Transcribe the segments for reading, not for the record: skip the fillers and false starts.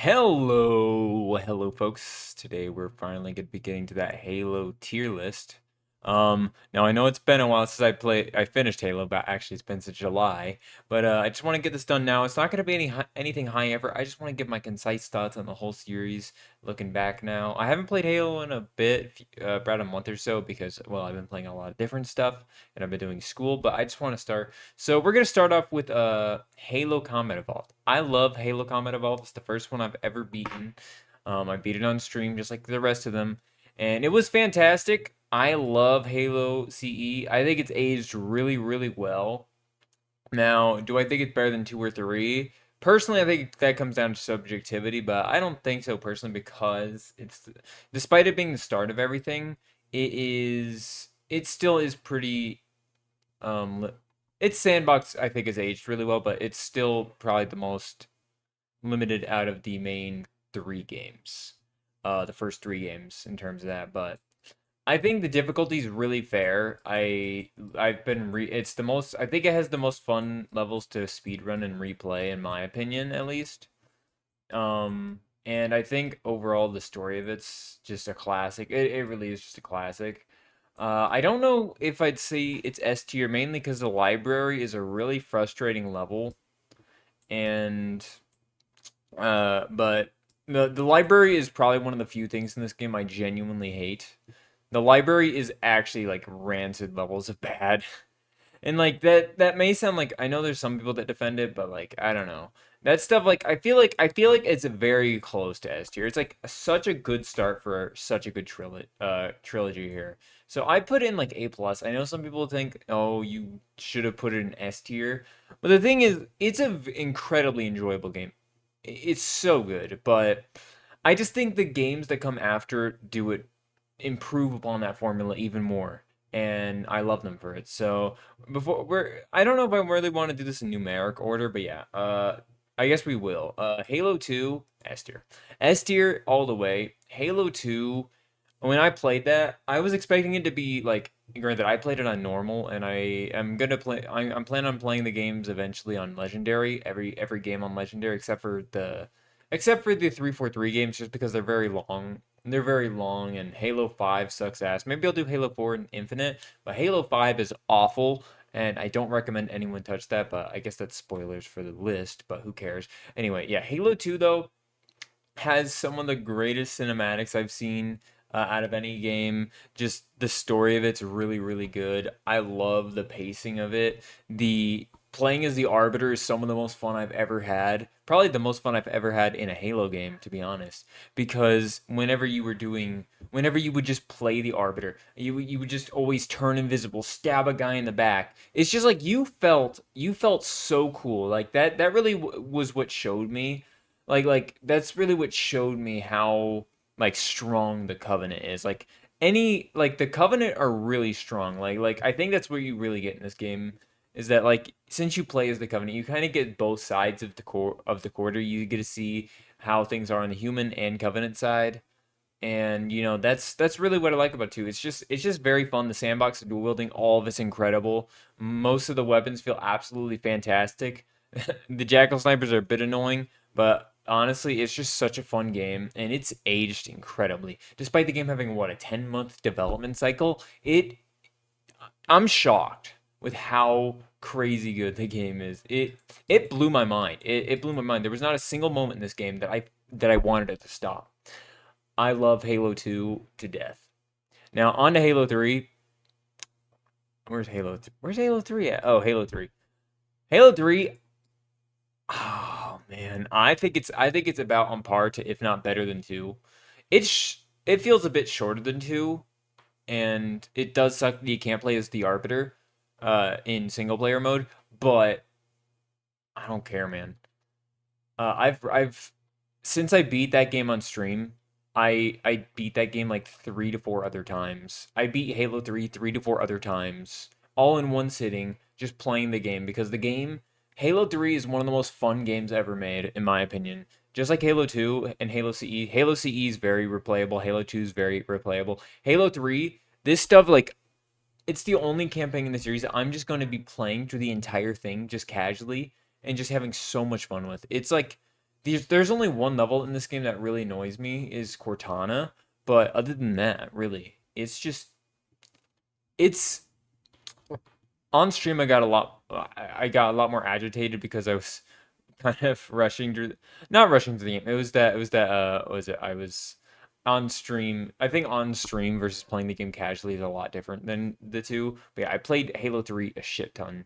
Hello, folks. Today we're finally going to be getting to that Halo tier list. Now I know it's been a while since I finished Halo, but actually it's been since July. But I just want to get this done now. It's not going to be anything high ever. I just want to give my concise thoughts on the whole series. Looking back now, I haven't played Halo in a bit, about a month or so, because well, I've been playing a lot of different stuff and I've been doing school. But I just want to start. So we're gonna start off with Halo Combat Evolved. I love Halo Combat Evolved. It's the first one I've ever beaten. I beat it on stream just like the rest of them, and it was fantastic. I love Halo CE. I think it's aged really, really well. Now, do I think it's better than two or three? Personally, I think that comes down to subjectivity, but I don't think so personally because despite it being the start of everything, it still is pretty its sandbox I think has aged really well, but it's still probably the most limited out of the main three games. The first three games in terms of that, but I think the difficulty is really fair. I've been it's the most I think it has the most fun levels to speedrun and replay in my opinion at least. And I think overall the story of it's just a classic. It really is just a classic. I don't know if I'd say it's S tier mainly because the library is a really frustrating level, and but the library is probably one of the few things in this game I genuinely hate. The library is actually like rancid levels of bad. And like that may sound like I know there's some people that defend it, but like I don't know. That stuff like I feel like it's very close to S tier. It's like such a good start for such a good trilogy here. So I put in like A plus. I know some people think, oh, you should have put it in S tier. But the thing is, it's an incredibly enjoyable game. It's so good, but I just think the games that come after do it improve upon that formula even more, and I love them for it. So I don't know if I really want to do this in numeric order, but yeah, I guess we will. Halo 2, S tier. S tier all the way. Halo 2, when I played that, I was expecting it to be like, granted, I played it on normal, and I am gonna play. I'm planning on playing the games eventually on legendary. Every game on legendary except for the 343 games, just because they're very long. They're very long, and Halo 5 sucks ass. Maybe I'll do Halo 4 and Infinite, but Halo 5 is awful, and I don't recommend anyone touch that. But I guess that's spoilers for the list. But who cares? Anyway, yeah, Halo 2 though has some of the greatest cinematics I've seen out of any game. Just the story of it's really, really good. I love the pacing of it. The playing as the Arbiter is some of the most fun I've ever had. Probably the most fun I've ever had in a Halo game, to be honest. Because whenever you would just play the Arbiter, you would just always turn invisible, stab a guy in the back. It's just like you felt so cool. Like that really was what showed me like that's really what showed me how like strong the Covenant is. Like the Covenant are really strong. Like I think that's what you really get in this game is that like since you play as the Covenant, you kind of get both sides of the core of the quarter. You get to see how things are on the human and Covenant side. And that's really what I like about it too. It's just very fun. The sandbox dual wielding, all of it's incredible. Most of the weapons feel absolutely fantastic. The Jackal snipers are a bit annoying, but honestly, it's just such a fun game, and it's aged incredibly. Despite the game having what, a 10-month development cycle, I'm shocked with how crazy good the game is. It blew my mind. It blew my mind. There was not a single moment in this game that I wanted it to stop. I love Halo 2 to death. Now on to Halo 3. Where's Halo 3 at? Oh, Halo 3. Halo 3. Oh man, I think it's about on par to, if not better than 2. It feels a bit shorter than 2, and it does suck that you can't play as the Arbiter in single player mode, but I don't care, man. I've since I beat that game on stream, I beat that game like 3 to 4 other times. I beat Halo 3 3 to 4 other times, all in one sitting, just playing the game because the game Halo 3 is one of the most fun games ever made, in my opinion. Just like Halo 2 and Halo CE. Halo CE is very replayable. Halo 2 is very replayable. Halo 3, this stuff like it's the only campaign in the series that I'm just going to be playing through the entire thing just casually and just having so much fun with. It's like there's only one level in this game that really annoys me is Cortana, but other than that, really, it's on stream. I got a lot more agitated because I was kind of rushing through, not rushing through the game. What was it? I was on stream. I think on stream versus playing the game casually is a lot different than the two. But yeah, I played Halo 3 a shit ton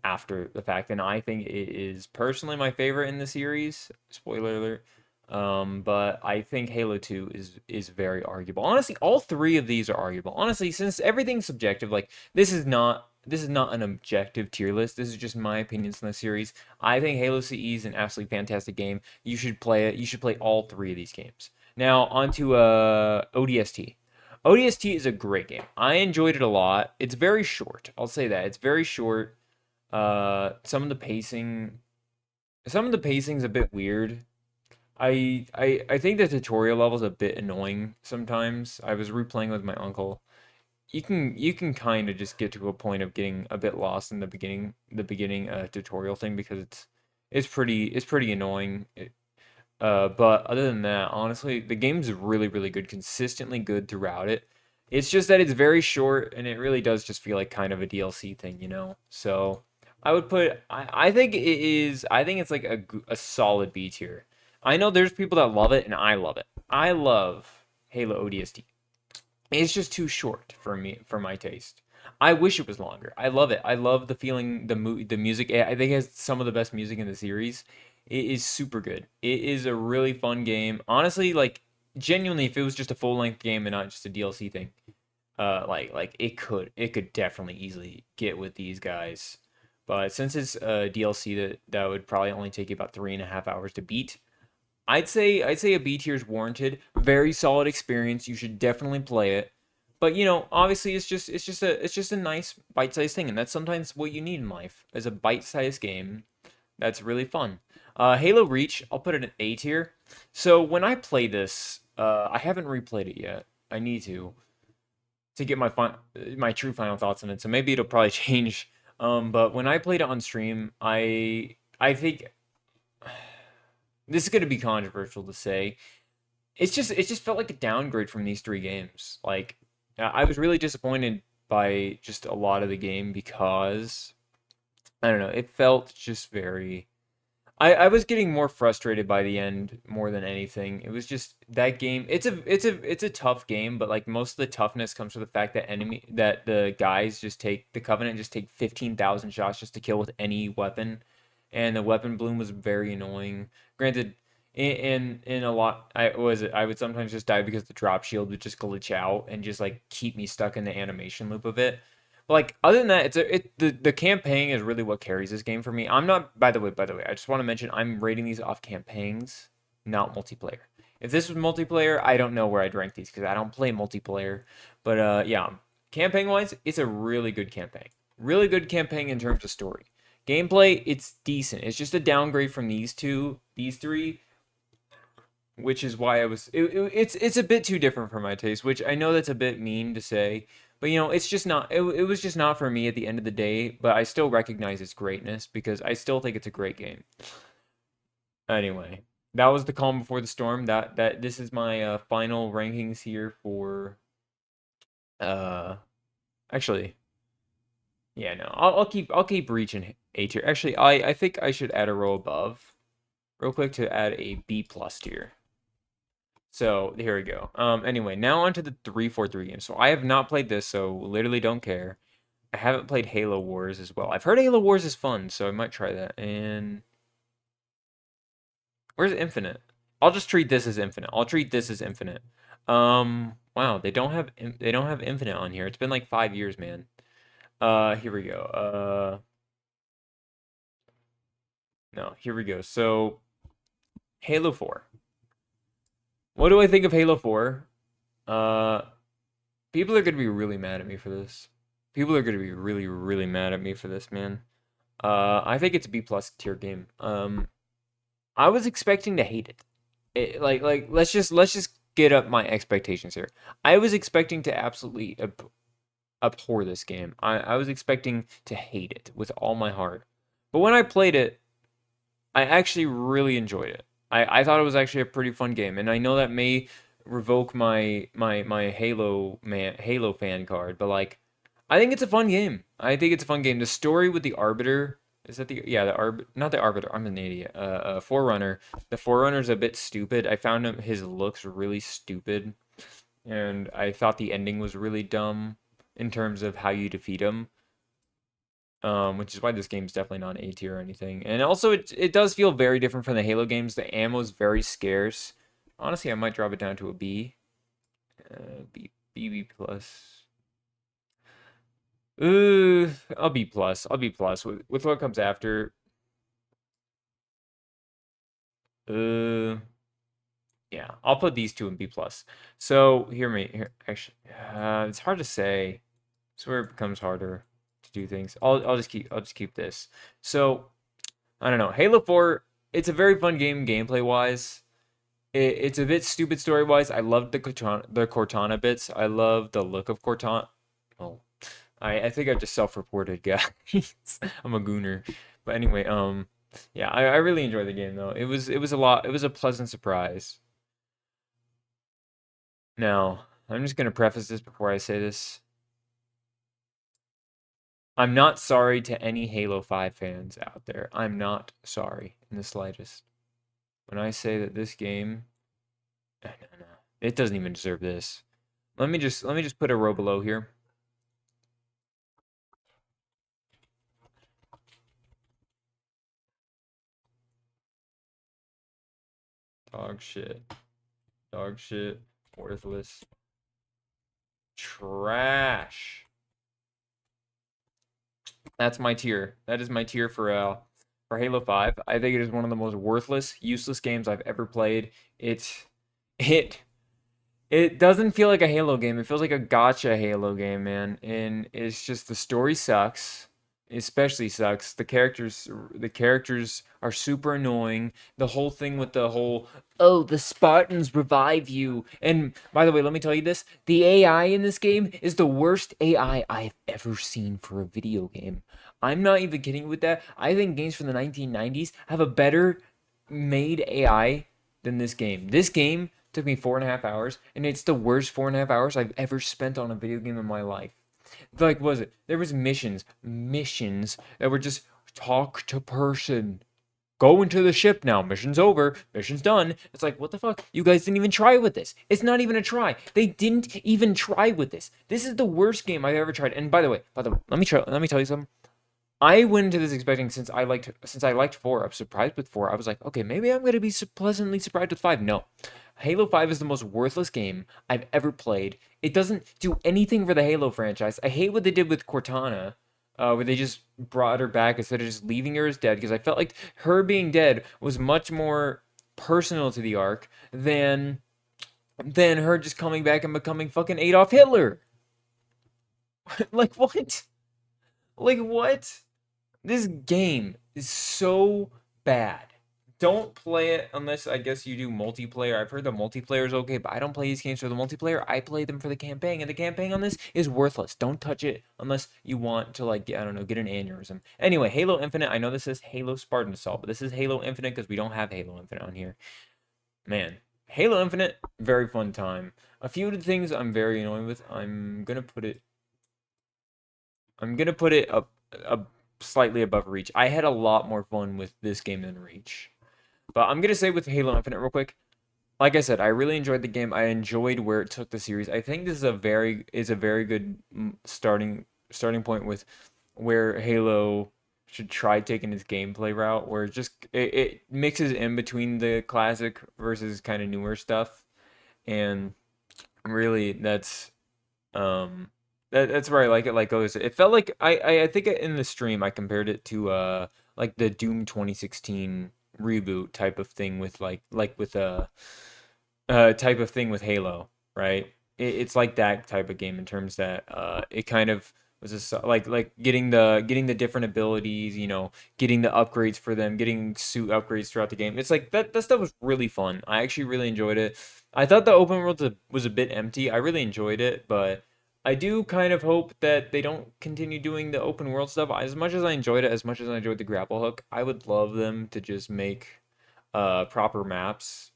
after the fact, and I think it is personally my favorite in the series. Spoiler alert. But I think Halo 2 is very arguable. Honestly, all three of these are arguable. Honestly, since everything's subjective, like this is not an objective tier list. This is just my opinions on the series. I think Halo CE is an absolutely fantastic game. You should play it. You should play all three of these games. Now onto ODST. ODST is a great game. I enjoyed it a lot. It's very short. I'll say that. It's very short. Some of the pacing's a bit weird. I think the tutorial level is a bit annoying sometimes. I was replaying with my uncle. You can kind of just get to a point of getting a bit lost in the beginning tutorial thing because it's pretty annoying. But other than that, honestly, the game's really good, consistently good throughout it. It's just that it's very short and it really does just feel like kind of a DLC thing, you know? So I think I think it's like a solid B tier. I know there's people that love it and I love it. I love Halo ODST. It's just too short for me, for my taste. I wish it was longer. I love it. I love the feeling, the music. I think it has some of the best music in the series. It is super good. It is a really fun game. Honestly, like genuinely, if it was just a full length game and not just a DLC thing, like it could definitely easily get with these guys. But since it's a DLC that would probably only take you about 3.5 hours to beat, I'd say a B tier is warranted. Very solid experience. You should definitely play it. But obviously it's just a nice bite-sized thing, and that's sometimes what you need in life, is a bite-sized game that's really fun. Halo Reach, I'll put it in A tier. So when I play this, I haven't replayed it yet. I need to get my true final thoughts on it. So maybe it'll probably change. But when I played it on stream, I think this is going to be controversial to say. It just felt like a downgrade from these three games. Like I was really disappointed by just a lot of the game because I don't know, it felt just very I was getting more frustrated by the end more than anything. It was just that game. It's a tough game, but like most of the toughness comes from the fact that the guys just take the Covenant just take 15,000 shots just to kill with any weapon, and the weapon bloom was very annoying. Granted, in a lot, I would sometimes just die because the drop shield would just glitch out and just like keep me stuck in the animation loop of it. But like other than that, the campaign is really what carries this game for me. I'm not by the way, I just want to mention I'm rating these off campaigns, not multiplayer. If this was multiplayer, I don't know where I'd rank these because I don't play multiplayer. But yeah, campaign wise, it's a really good campaign. Really good campaign in terms of story. Gameplay, it's decent. It's just a downgrade from these three, which is why it's a bit too different for my taste, which I know that's a bit mean to say, but it's just not it was just not for me at the end of the day, but I still recognize its greatness because I still think it's a great game. Anyway, that was the calm before the storm. That this is my final rankings here for uh actually, yeah, no. I'll keep reaching A tier. Actually, I think I should add a row above real quick to add a B plus tier. So here we go. Anyway, now onto the 343 games. So I have not played this, so literally don't care. I haven't played Halo Wars as well. I've heard Halo Wars is fun, so I might try that. And where's Infinite? I'll just treat this as Infinite. I'll treat this as Infinite. Wow, they don't have Infinite on here. It's been like 5 years, man. Here we go. No, here we go. So Halo 4. What do I think of Halo 4? Uh, People are gonna be really mad at me for this. People are gonna be really mad at me for this, man. I think it's a B plus tier game. I was expecting to hate it. Like let's just get up my expectations here. I was expecting to absolutely abhor this game. I was expecting to hate it with all my heart. But when I played it, I actually really enjoyed it. I thought it was actually a pretty fun game, and I know that may revoke my Halo fan card, but like I think it's a fun game. I think it's a fun game. The story with the Arbiter, is that the yeah, the not the Arbiter, I'm an idiot. Forerunner. The Forerunner's a bit stupid. I found his looks really stupid, and I thought the ending was really dumb in terms of how you defeat him. Which is why this game's definitely not an A tier or anything. And also, it does feel very different from the Halo games. The ammo's very scarce. Honestly, I might drop it down to a B. B plus. I'll B plus. I'll B plus with what comes after. Uh, yeah, I'll put these two in B plus. So hear me. Here, actually, it's hard to say. It's where it becomes harder to do things. I'll just keep this. So I don't know. Halo 4, it's a very fun game gameplay wise. It's a bit stupid story wise. I love the Cortana bits. I love the look of Cortana. Oh, I think I just self-reported, guys. I'm a gooner. But anyway, yeah, I really enjoyed the game though. It was a lot. It was a pleasant surprise. Now, I'm just gonna preface this before I say this. I'm not sorry to any Halo 5 fans out there. I'm not sorry in the slightest. When I say that this game, no, no, it doesn't even deserve this. Let me just put a row below here. Dog shit. Dog shit. Worthless. Trash. That's my tier. That is my tier for Halo 5. I think it is one of the most worthless, useless games I've ever played. It it doesn't feel like a Halo game. It feels like a gotcha Halo game, man. And it's just the story sucks. Especially sucks. The characters are super annoying. The whole thing with the whole oh, the Spartans revive you. And by the way, let me tell you this, the AI in this game is the worst AI I've ever seen for a video game. I'm not even kidding with that. I think games from the 1990s have a better made AI than this game. This game took me 4.5 hours, and it's the worst 4.5 hours I've ever spent on a video game in my life. Like, what was it? There was missions that were just talk to person. Go into the ship now. Mission's over. Mission's done. It's like, what the fuck? You guys didn't even try with this. It's not even a try. They didn't even try with this. This is the worst game I've ever tried. And by the way, let me try. Let me tell you something. I went into this expecting since I liked 4, I was surprised with 4. I was like, okay, maybe I'm gonna be pleasantly surprised with 5. No, Halo 5 is the most worthless game I've ever played. It doesn't do anything for the Halo franchise. I hate what they did with Cortana, where they just brought her back instead of just leaving her as dead. Because I felt like her being dead was much more personal to the arc than her just coming back and becoming fucking Adolf Hitler. Like what? Like what? This game is so bad. Don't play it unless I guess you do multiplayer. I've heard the multiplayer is okay, but I don't play these games for the multiplayer. I play them for the campaign, and the campaign on this is worthless. Don't touch it unless you want to like I don't know, get an aneurysm. Anyway, Halo Infinite. I know this is Halo Spartan Assault, but this is Halo Infinite because we don't have Halo Infinite on here. Man, Halo Infinite, very fun time. A few of the things I'm very annoyed with. I'm gonna put it up slightly above Reach. I had a lot more fun with this game than Reach. But I'm gonna say with Halo Infinite real quick. Like I said, I really enjoyed the game. I enjoyed where it took the series. I think this is a very good starting point with where Halo should try taking its gameplay route, where it mixes in between the classic versus kind of newer stuff, and really um that's where I like it. Like goes, it felt like I think in the stream I compared it to like the Doom 2016 reboot type of thing with like with type of thing with Halo, right? It's like that type of game in terms that it kind of was just like getting the different abilities, getting the upgrades for them, getting suit upgrades throughout the game. It's like that stuff was really fun. I actually really enjoyed it. I thought the open world was a bit empty. I really enjoyed it, but I do kind of hope that they don't continue doing the open world stuff. As much as I enjoyed it, as much as I enjoyed the grapple hook, I would love them to just make proper maps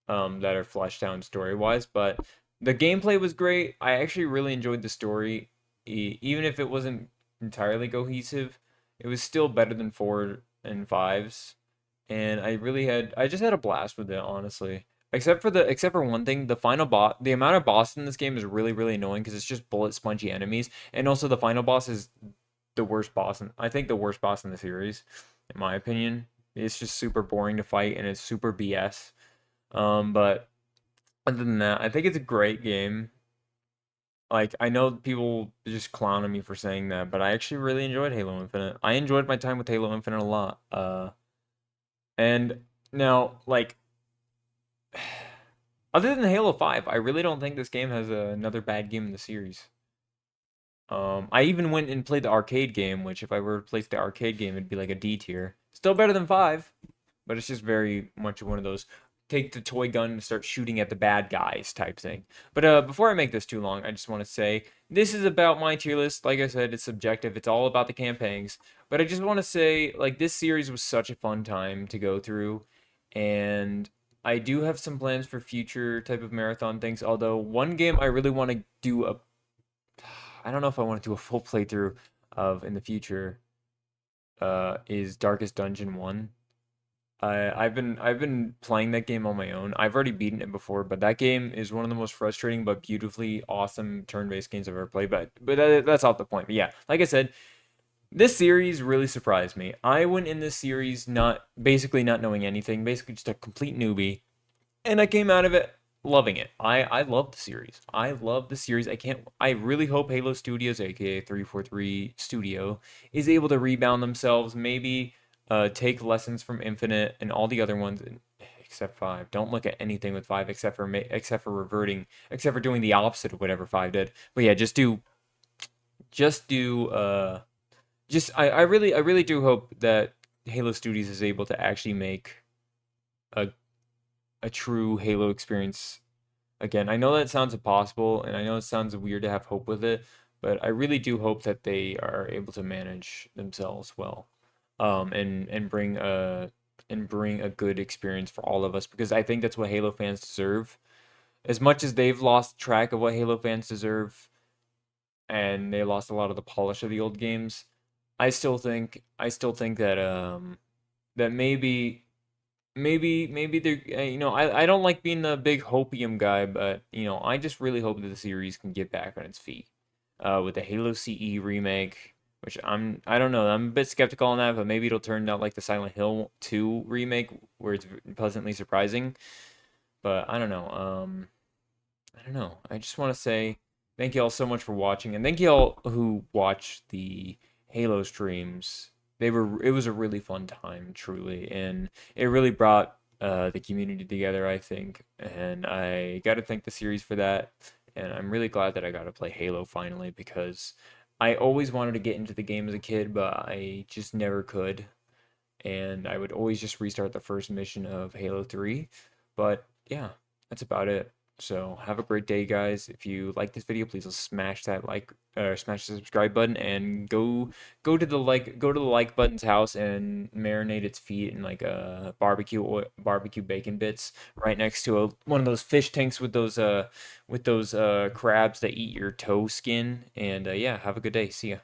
that are fleshed out story wise. But the gameplay was great. I actually really enjoyed the story, even if it wasn't entirely cohesive. It was still better than four and fives, and I just had a blast with it, honestly. Except for one thing, the final boss, the amount of boss in this game is really annoying because it's just bullet spongy enemies, and also the final boss is the worst boss, I think the worst boss in the series, in my opinion. It's just super boring to fight and it's super BS. But other than that, I think it's a great game. Like, I know people just clown on me for saying that, but I actually really enjoyed Halo Infinite. I enjoyed my time with Halo Infinite a lot. And now, like, other than Halo 5, I really don't think this game has another bad game in the series. I even went and played the arcade game, which if I were to place the arcade game, it'd be like a D tier. Still better than 5, but it's just very much one of those take the toy gun and start shooting at the bad guys type thing. But before I make this too long, I just want to say this is about my tier list. Like I said, it's subjective. It's all about the campaigns. But I just want to say, like, this series was such a fun time to go through, and I do have some plans for future type of marathon things. Although one game I really want to do a, I don't know if I want to do a full playthrough of in the future. Is Darkest Dungeon 1. I've been playing that game on my own. I've already beaten it before, but that game is one of the most frustrating but beautifully awesome turn-based games I've ever played. But that's off the point. But yeah, like I said, this series really surprised me. I went in this series not knowing anything, basically just a complete newbie, and I came out of it loving it. I love the series. I love the series. I really hope Halo Studios, aka 343 Studio, is able to rebound themselves, maybe take lessons from Infinite and all the other ones except 5. Don't look at anything with 5 except for reverting, except for doing the opposite of whatever 5 did. But yeah, just do just I really do hope that Halo Studios is able to actually make a a true Halo experience again. I know that sounds impossible, and I know it sounds weird to have hope with it, but I really do hope that they are able to manage themselves well, and bring a good experience for all of us because I think that's what Halo fans deserve. As much as they've lost track of what Halo fans deserve, and they lost a lot of the polish of the old games, I still think that that maybe they're I don't like being the big hopium guy, but I just really hope that the series can get back on its feet with the Halo CE remake, which I don't know, I'm a bit skeptical on that, but maybe it'll turn out like the Silent Hill 2 remake where it's pleasantly surprising. But I don't know. I just want to say thank you all so much for watching, and thank you all who watched the Halo streams. It was a really fun time, truly, and it really brought the community together, I think. And I got to thank the series for that. And I'm really glad that I got to play Halo finally because I always wanted to get into the game as a kid, but I just never could. And I would always just restart the first mission of Halo 3. But yeah, that's about it. So have a great day, guys. If you like this video, please smash that like or smash the subscribe button and go to the like button's house and marinate its feet in like a barbecue bacon bits right next to one of those fish tanks with those crabs that eat your toe skin. And yeah, have a good day. See ya.